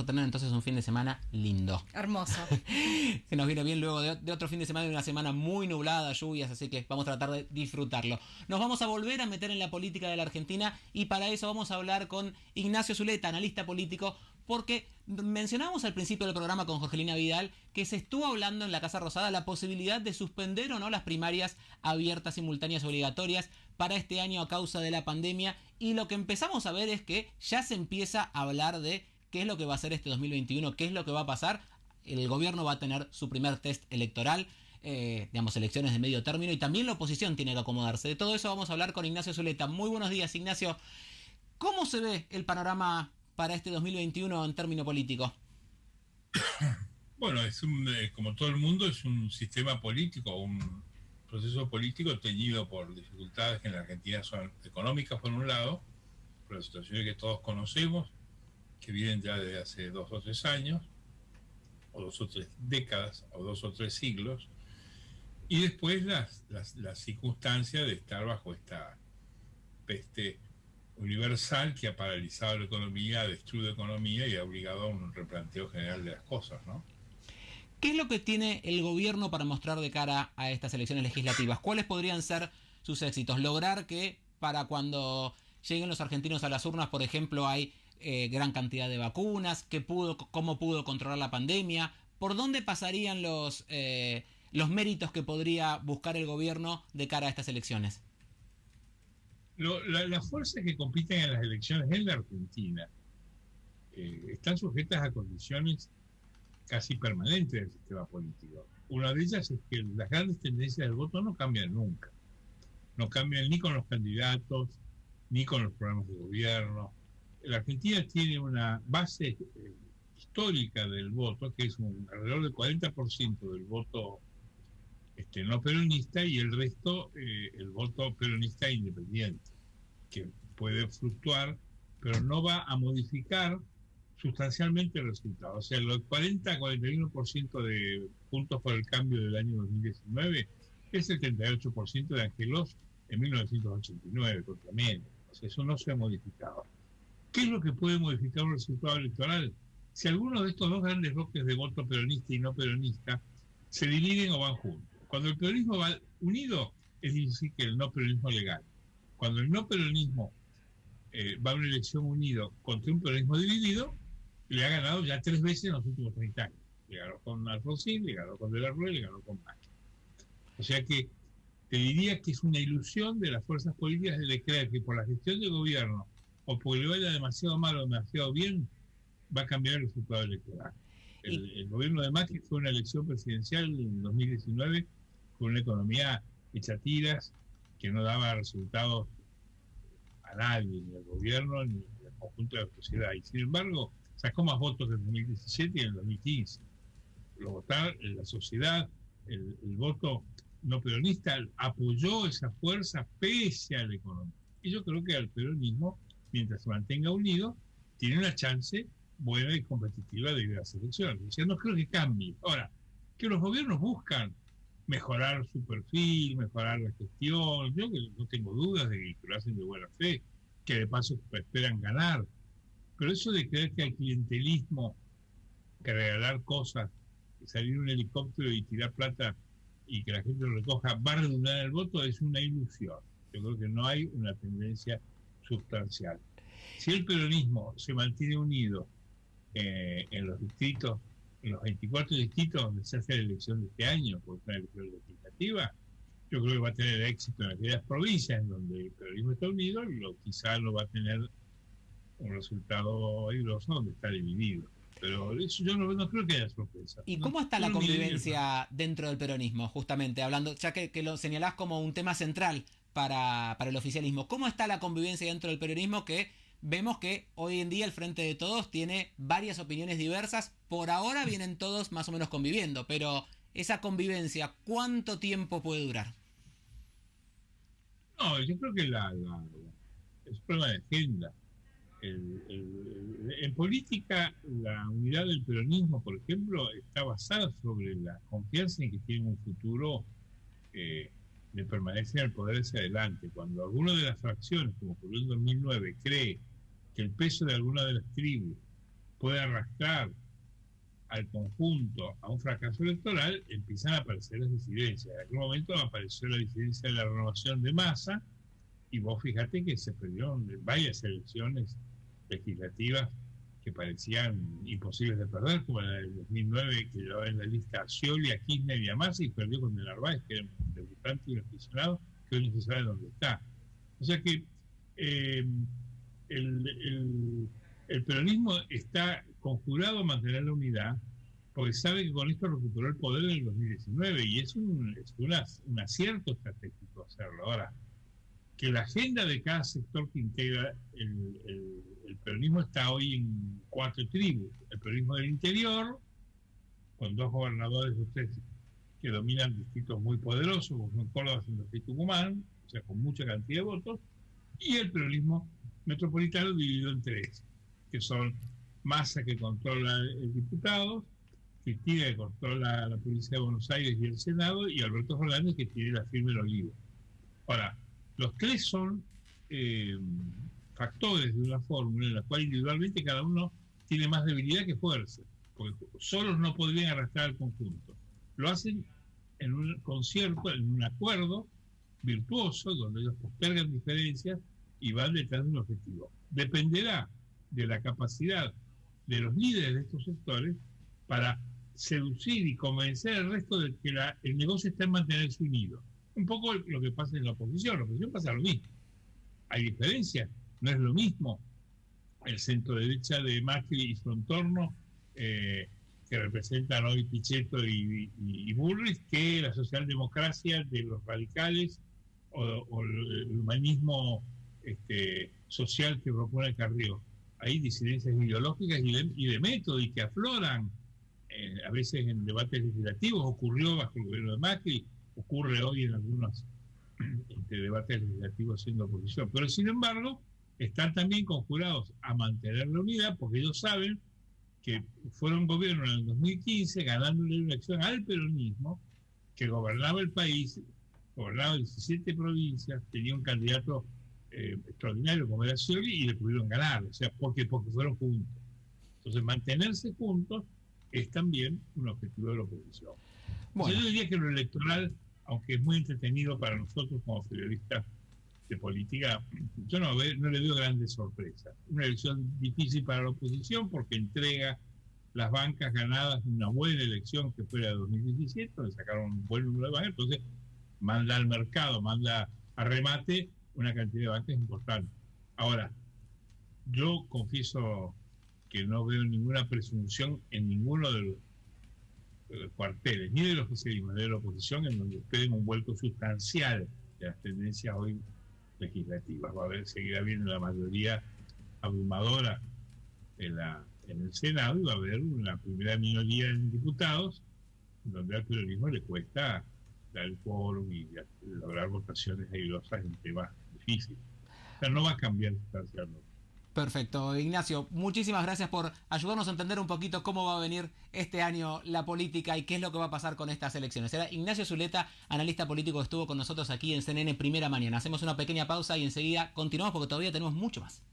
tener entonces un fin de semana lindo. Hermoso. Que nos viene bien luego de otro fin de semana, de una semana muy nublada, lluvias, así que vamos a tratar de disfrutarlo. Nos vamos a volver a meter en la política de la Argentina y para eso vamos a hablar con Ignacio Zuleta, analista político, porque mencionábamos al principio del programa con Jorgelina Vidal que se estuvo hablando en la Casa Rosada la posibilidad de suspender o no las primarias abiertas, simultáneas, obligatorias para este año a causa de la pandemia, y lo que empezamos a ver es que ya se empieza a hablar de qué es lo que va a ser este 2021, qué es lo que va a pasar. El gobierno va a tener su primer test electoral, elecciones de medio término, y también la oposición tiene que acomodarse. De todo eso vamos a hablar con Ignacio Zuleta. Muy buenos días, Ignacio. ¿Cómo se ve el panorama para este 2021 en término político? Bueno, como todo el mundo, es un sistema político, un proceso político teñido por dificultades que en la Argentina son económicas por un lado, por las situaciones que todos conocemos, que vienen ya desde hace 2 o 3 años, o 2 o 3 décadas, o 2 o 3 siglos, y después las circunstancias de estar bajo esta peste universal que ha paralizado la economía, ha destruido la economía y ha obligado a un replanteo general de las cosas, ¿no? ¿Qué es lo que tiene el gobierno para mostrar de cara a estas elecciones legislativas? ¿Cuáles podrían ser sus éxitos? Lograr que para cuando lleguen los argentinos a las urnas, por ejemplo, hay gran cantidad de vacunas, cómo pudo controlar la pandemia, por dónde pasarían los méritos que podría buscar el gobierno de cara a estas elecciones. Las fuerzas que compiten en las elecciones en la Argentina están sujetas a condiciones casi permanentes del sistema político. Una de ellas es que las grandes tendencias del voto no cambian nunca. No cambian ni con los candidatos, ni con los programas de gobierno. La Argentina tiene una base histórica del voto, que es alrededor del 40% del voto no peronista, y el resto el voto peronista independiente, que puede fluctuar, pero no va a modificar sustancialmente el resultado. O sea, el 40-41% de puntos por el cambio del año 2019 es el 38% de Angelos en 1989 contra Menem. O sea, eso no se ha modificado. ¿Qué es lo que puede modificar un resultado electoral? Si alguno de estos dos grandes bloques de voto peronista y no peronista se dividen o van juntos. Cuando el peronismo va unido, es difícil que el no peronismo le gane. Cuando el no peronismo va a una elección unido contra un peronismo dividido, le ha ganado ya 3 veces en los últimos 30 años. Le ganó con Alfonsín, le ganó con De la Rúa y le ganó con Macri. O sea que te diría que es una ilusión de las fuerzas políticas de creer que por la gestión de gobierno o porque le vaya demasiado mal o demasiado bien, va a cambiar el resultado electoral. El gobierno de Macri fue una elección presidencial en 2019 con una economía hecha tiras, que no daba resultados a nadie, ni al gobierno ni al conjunto de la sociedad. Y sin embargo, sacó más votos en 2017 y en 2015. Lo votaron en la sociedad, el voto no peronista apoyó esa fuerza pese a la economía. Y yo creo que al peronismo, mientras se mantenga unido, tiene una chance buena y competitiva de ir a las elecciones. O sea, no creo que cambie. Ahora, que los gobiernos buscan mejorar su perfil, mejorar la gestión, yo que no tengo dudas de que lo hacen de buena fe, que de paso esperan ganar. Pero eso de creer que hay clientelismo, que regalar cosas, que salir en un helicóptero y tirar plata y que la gente lo recoja va a redundar el voto, es una ilusión. Yo creo que no hay una tendencia sustancial. Si el peronismo se mantiene unido en los distritos, en los 24 distritos donde se hace la elección de este año, porque es una elección legislativa, yo creo que va a tener éxito en aquellas provincias en donde el peronismo está unido, y quizás no va a tener un resultado airoso donde está dividido. Pero eso yo no creo que haya sorpresa. ¿Y cómo está la convivencia dentro del peronismo, justamente, hablando, ya que lo señalás como un tema central para el oficialismo? ¿Cómo está la convivencia dentro del peronismo, que vemos que hoy en día el Frente de Todos tiene varias opiniones diversas? Por ahora vienen todos más o menos conviviendo, pero esa convivencia, ¿cuánto tiempo puede durar? No, yo creo que es un problema de agenda. En política, la unidad del peronismo, por ejemplo, está basada sobre la confianza en que tiene un futuro de permanecer en el poder hacia adelante. Cuando alguna de las fracciones, como ocurrió en 2009, cree que el peso de alguna de las tribus puede arrastrar al conjunto a un fracaso electoral, empiezan a aparecer las disidencias. En aquel momento apareció la disidencia de la Renovación de Massa, y vos fíjate que se perdieron varias elecciones legislativas que parecían imposibles de perder, como la del 2009, que llevaba en la lista a Scioli, a Kirchner y a Massa, y perdió con el Narváez, que era un debutante y un aficionado, que hoy no se sabe dónde está. O sea que el peronismo está conjurado a mantener la unidad, porque sabe que con esto recuperó el poder en el 2019, y es un acierto estratégico hacerlo. Ahora, que la agenda de cada sector que integra el peronismo está hoy en 4 tribus. El peronismo del interior, con 2 gobernadores de ustedes que dominan distritos muy poderosos, como son Córdoba, Santa Fe y Tucumán, o sea, con mucha cantidad de votos, y el peronismo metropolitano dividido en 3, que son Massa, que controla el diputado, Cristina, que controla la Policía de Buenos Aires y el Senado, y Alberto Fernández, que tiene la firme del Olivo. Ahora, los 3 son factores de una fórmula en la cual individualmente cada uno tiene más debilidad que fuerza, porque solos no podrían arrastrar al conjunto. Lo hacen en un concierto, en un acuerdo virtuoso, donde ellos postergan diferencias y van detrás de un objetivo. Dependerá de la capacidad de los líderes de estos sectores para seducir y convencer al resto de que el negocio está en mantenerse unido. Un poco lo que pasa en la oposición pasa lo mismo. Hay diferencias, no es lo mismo el centro derecha de Macri y su entorno, que representan hoy Pichetto y Bullrich, que la socialdemocracia de los radicales o el humanismo social que propone Carrió. Hay disidencias ideológicas y de método, y que afloran a veces en debates legislativos. Ocurrió bajo el gobierno de Macri, ocurre hoy en algunos debates legislativos siendo oposición, pero sin embargo están también conjurados a mantener la unidad, porque ellos saben que fueron gobierno en el 2015 ganándole una elección al peronismo, que gobernaba el país, gobernaba 17 provincias, tenía un candidato extraordinario como era Scioli, y le pudieron ganar, o sea, porque fueron juntos. Entonces, mantenerse juntos es también un objetivo de la oposición. Bueno. Yo diría que lo electoral, aunque es muy entretenido para nosotros como periodistas de política, yo no le veo grandes sorpresas. Una elección difícil para la oposición porque entrega las bancas ganadas en una buena elección que fue la de 2017, donde sacaron un buen número de bancas, entonces manda al mercado, manda a remate una cantidad de bancas importante. Ahora, yo confieso que no veo ninguna presunción en ninguno de los cuarteles, ni del oficialismo ni de la oposición, en donde esperen un vuelco sustancial de las tendencias hoy legislativas. Seguirá habiendo la mayoría abrumadora en el Senado, y va a haber una primera minoría en diputados, donde al peronismo le cuesta dar el quórum y lograr votaciones airosas en temas difíciles. O sea, no va a cambiar sustancialmente. Perfecto. Ignacio, muchísimas gracias por ayudarnos a entender un poquito cómo va a venir este año la política y qué es lo que va a pasar con estas elecciones. Era Ignacio Zuleta, analista político, que estuvo con nosotros aquí en CNN Primera Mañana. Hacemos una pequeña pausa y enseguida continuamos porque todavía tenemos mucho más.